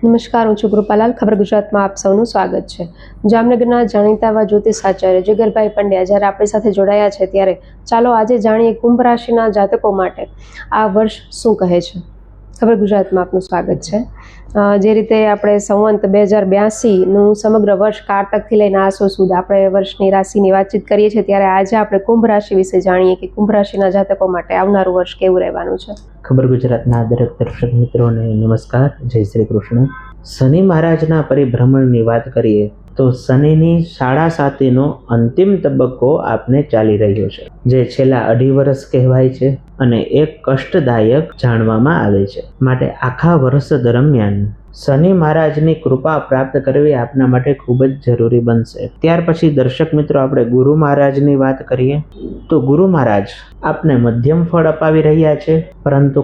નમસ્કાર, હું છું કૃપાલાલ. ખબર ગુજરાતમાં આપ સૌનું સ્વાગત છે. જામનગરના જાણીતા એવા જ્યોતિષ આચાર્ય જીગરભાઈ પંડ્યા જ્યારે આપણી સાથે જોડાયા છે, ત્યારે ચાલો આજે જાણીએ કુંભ રાશિના જાતકો માટે આ વર્ષ શું કહે છે. ખબર ગુજરાતમાં આપનું સ્વાગત છે. જે રીતે આપણે સંવંત 2082નું સમગ્ર વર્ષ કારતકથી લઈને આસો સુદ આપણે વર્ષની રાશિની વાતચીત કરીએ છીએ, ત્યારે આજે આપણે કુંભ રાશિ વિશે જાણીએ કે કુંભ રાશિના જાતકો માટે આવનારું વર્ષ કેવું રહેવાનું છે. ખબર ગુજરાતના દરેક દર્શક મિત્રોને નમસ્કાર, જય શ્રી કૃષ્ણ. શનિ મહારાજના પરિભ્રમણની વાત કરીએ તો શનિની સાડા સાતીનો અંતિમ તબક્કો આપને ચાલી રહ્યો છે, જે છેલ્લા 2.5 વર્ષ કહેવાય છે અને એક કષ્ટદાયક જાણવામાં આવે છે. માટે આખા વર્ષ દરમિયાન શનિ મહારાજની કૃપા પ્રાપ્ત કરવી આપના માટે ખૂબ જ જરૂરી બનશે. ત્યાર પછી દર્શક મિત્રો આપણે ગુરુ મહારાજની વાત કરીએ તો ગુરુ મહારાજ આપને મધ્યમ ફળ અપાવી રહ્યા છે, પરંતુ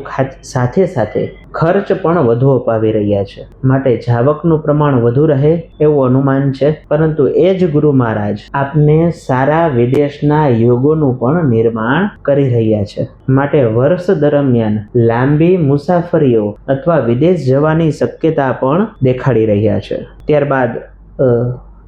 સાથે સાથે ખર્ચ પણ વધુ અપાવી રહ્યા છે. માટે જાવકનું પ્રમાણ વધુ રહે એવું અનુમાન છે, પરંતુ એ જ ગુરુ મહારાજ આપને સારા વિદેશના યોગોનું પણ નિર્માણ કરી રહ્યા છે. માટે વર્ષ દરમિયાન લાંબી મુસાફરીઓ અથવા વિદેશ જવાની શક્યતા પણ દેખાડી રહ્યા છે. ત્યારબાદ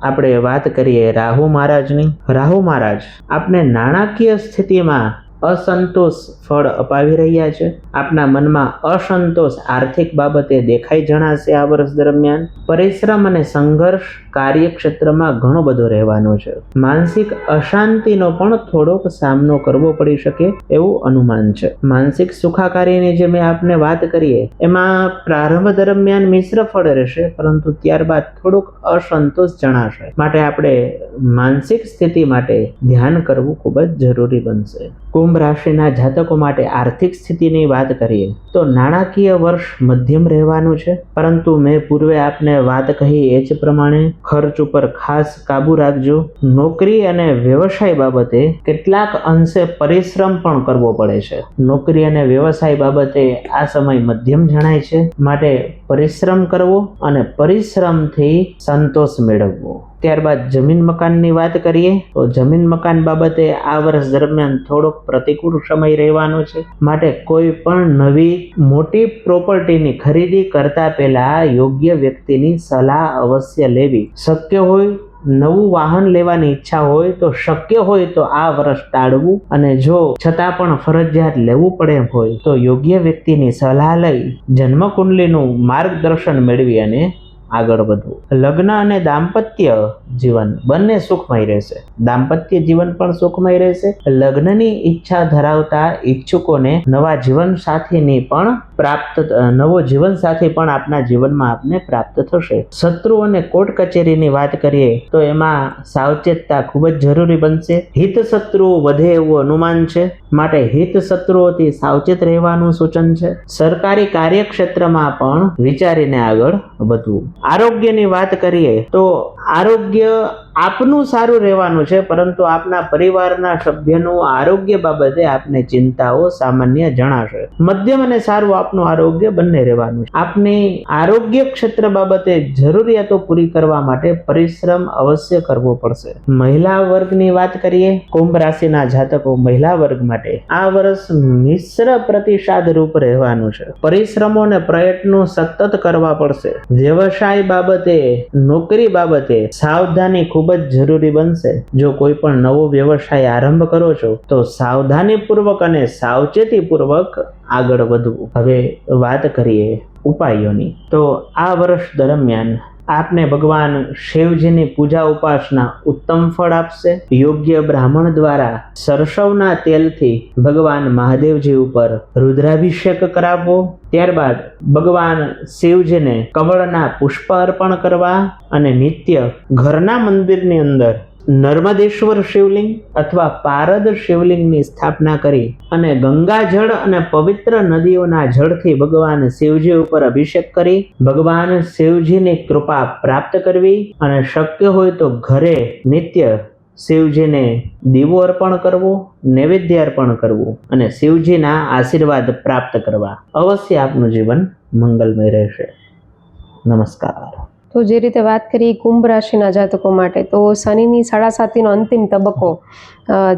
આપણે વાત કરીએ રાહુ મહારાજની. રાહુ મહારાજ આપને નાણાકીય સ્થિતિમાં અસંતોષ ફળ અપાવી રહ્યા છે. આપના મનમાં અસંતોષ આર્થિક બાબતે દેખાઈ જણાશે. આ વર્ષ દરમિયાન પરિશ્રમ અને સંઘર્ષ કાર્યક્ષેત્રમાં ઘણો બધો રહેવાનો છે. માનસિક અશાંતિનો પણ થોડોક સામનો કરવો પડી શકે એવું અનુમાન છે. માનસિક સુખાકારીની જે મેં આપને વાત કરીએ એમાં પ્રારંભ દરમિયાન મિશ્ર ફળ રહેશે, પરંતુ ત્યારબાદ થોડોક અસંતોષ જણાશે. માટે આપણે માનસિક સ્થિતિ માટે ધ્યાન કરવું ખૂબ જ જરૂરી બનશે. કુંભ રાશિના જાતકો માટે આર્થિક સ્થિતિની વાત કરીએ તો નાણાકીય વર્ષ મધ્યમ રહેવાનું છે, પરંતુ મેં પૂર્વે આપને વાત કહી એ જ પ્રમાણે ખર્ચ ઉપર ખાસ કાબુ રાખજો. નોકરી અને વ્યવસાય બાબતે કેટલાક અંશે પરિશ્રમ પણ કરવો પડે છે. નોકરી અને વ્યવસાય બાબતે આ સમય મધ્યમ જણાય છે, માટે પરિશ્રમ કરવો અને પરિશ્રમથી સંતોષ મેળવવો. ત્યારબાદ જમીન મકાનની વાત કરીએ તો જમીન મકાન બાબતે આ વર્ષ દરમિયાન થોડોક પ્રતિકૂળ સમય રહેવાનો છે. માટે કોઈ પણ નવી મોટી પ્રોપર્ટીની ખરીદી કરતા પહેલા યોગ્ય વ્યક્તિની સલાહ અવશ્ય લેવી. શક્ય હોય નવું વાહન લેવાની ઈચ્છા હોય તો શક્ય હોય તો આ વર્ષ ટાળવું, અને જો છતાં પણ ફરજિયાત લેવું પડે એમ હોય તો યોગ્ય વ્યક્તિની સલાહ લઈ જન્મકુંડલીનું માર્ગદર્શન મેળવી અને આગળ વધવું. લગ્ન અને દાંપત્ય જીવન બંને સુખમય રહેશે. દાંપત્ય જીવન પણ સુખમય રહેશે. લગ્નની ઈચ્છા ધરાવતા ઈચ્છુકોને નવા જીવન સાથીની પણ નવો જીવન સાથી પણ આપના જીવનમાં આપને પ્રાપ્ત થશે. શત્રુ અને કોર્ટ કચેરીની વાત કરીએ તો એમાં સાવચેતતા ખૂબ જ જરૂરી બનશે. હિત શત્રુઓ વધે એવું અનુમાન છે, માટે હિત શત્રુઓથી સાવચેત રહેવાનું સૂચન છે. સરકારી કાર્યક્ષેત્રમાં પણ વિચારીને આગળ વધવું. આરોગ્યની વાત કરીએ તો આરોગ્ય આપનું સારું રહેવાનું છે, પરંતુ આપના પરિવારના સભ્યનું આરોગ્ય બાબતે આપને ચિંતાઓ સામાન્ય જણાશે. મધ્યમ અને સારું આપનું આરોગ્ય બંને રહેવાનું છે. આપની આરોગ્ય ક્ષેત્ર બાબતે જરૂરિયાતો પૂરી કરવા માટે પરિશ્રમ અવશ્ય કરવો પડશે. મહિલા વર્ગની વાત કરીએ, કુંભ રાશિના જાતકો મહિલા વર્ગ માટે આ વર્ષ મિશ્ર પ્રતિસાદ રૂપ રહેવાનું છે. પરિશ્રમો અને પ્રયત્નો સતત કરવા પડશે. વ્યવસાય બાબતે, નોકરી બાબતે સાવધાની ખૂબ જ જરૂરી બનશે. જો કોઈ પણ નવો વ્યવસાય આરંભ કરો છો તો સાવધાનીપૂર્વક અને સાવચેતીપૂર્વક આગળ વધવું. હવે વાત કરીએ ઉપાયોની તો આ વર્ષ દરમિયાન આપને ભગવાન શિવજીની પૂજા ઉપાસના ઉત્તમ ફળ આપશે. યોગ્ય બ્રાહ્મણ દ્વારા સરસવના તેલથી ભગવાન મહાદેવજી ઉપર રુદ્રાભિષેક કરાવવો. ત્યારબાદ ભગવાન શિવજીને કમળના પુષ્પ અર્પણ કરવા અને નિત્ય ઘરના મંદિરની અંદર નર્મદેશ્વર શિવલિંગ અથવા પારદ શિવલિંગની સ્થાપના કરી અને ગંગાજળ અને પવિત્ર નદીઓના જળથી ભગવાન શિવજી ઉપર અભિષેક કરી ભગવાન શિવજીની કૃપા પ્રાપ્ત કરવી. અને શક્ય હોય તો ઘરે નિત્ય શિવજીને દીવો અર્પણ કરવો, નૈવેદ્ય અર્પણ કરવું અને શિવજીના આશીર્વાદ પ્રાપ્ત કરવા. અવશ્ય આપનું જીવન મંગલમય રહેશે. નમસ્કાર. તો જે રીતે વાત કરીએ કુંભ રાશિના જાતકો માટે, તો શનિની સાડા સાતીનો અંતિમ તબક્કો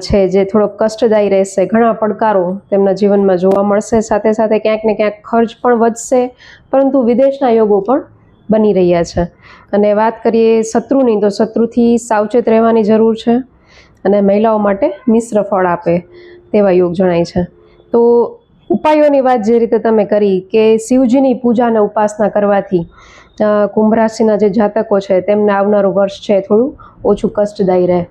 છે જે થોડોક કષ્ટદાયી રહેશે. ઘણા પડકારો તેમના જીવનમાં જોવા મળશે. સાથે સાથે ક્યાંક ને ક્યાંક ખર્ચ પણ વધશે, પરંતુ વિદેશના યોગો પણ બની રહ્યા છે. અને વાત કરીએ શત્રુની, તો શત્રુથી સાવચેત રહેવાની જરૂર છે. અને મહિલાઓ માટે મિશ્ર ફળ આપે તેવા યોગ જણાય છે. તો ઉપાયોની વાત જે રીતે તમે કરી કે શિવજીની પૂજા અને ઉપાસના કરવાથી કુંભ રાશિના જે જાતકો છે તેમને આવનારું વર્ષ છે થોડું ઓછું કષ્ટદાયી રહે.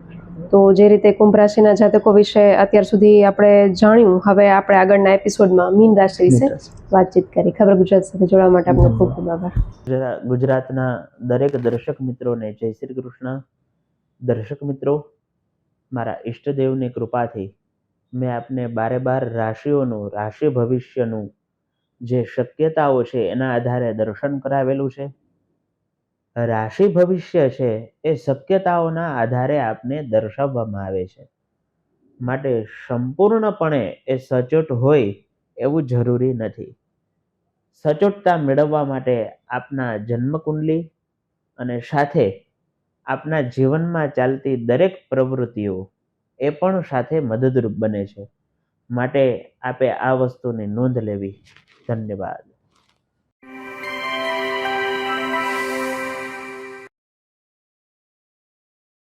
તો જે રીતે કુંભ રાશિના જાતકો વિશે અત્યાર સુધી આપણે જાણ્યું, હવે આપણે આગળના એપિસોડમાં મીન રાશિ વિશે વાતચીત કરી. ખબર ગુજરાત સાથે જોડવા માટે આપનો ખૂબ ખૂબ આભાર. ગુજરાતના દરેક દર્શક મિત્રોને જય શ્રી કૃષ્ણ. દર્શક મિત્રો, મારા ઈષ્ટદેવની કૃપાથી મેં આપને 12 રાશિઓનું રાશિ ભવિષ્યનું જે શક્યતાઓ છે એના આધારે દર્શન કરાવેલું છે. રાશિ ભવિષ્ય છે એ શક્યતાઓના આધારે આપને દર્શાવવામાં આવે છે. માટે સંપૂર્ણપણે એ સચોટ હોય એવું જરૂરી નથી. સચોટતા મેળવવા માટે આપના જન્મકુંડલી અને સાથે આપના જીવનમાં ચાલતી દરેક પ્રવૃત્તિઓ એ પણ સાથે મદદરૂપ બને છે. માટે આપે આ વસ્તુની નોંધ લેવી. ધન્યવાદ.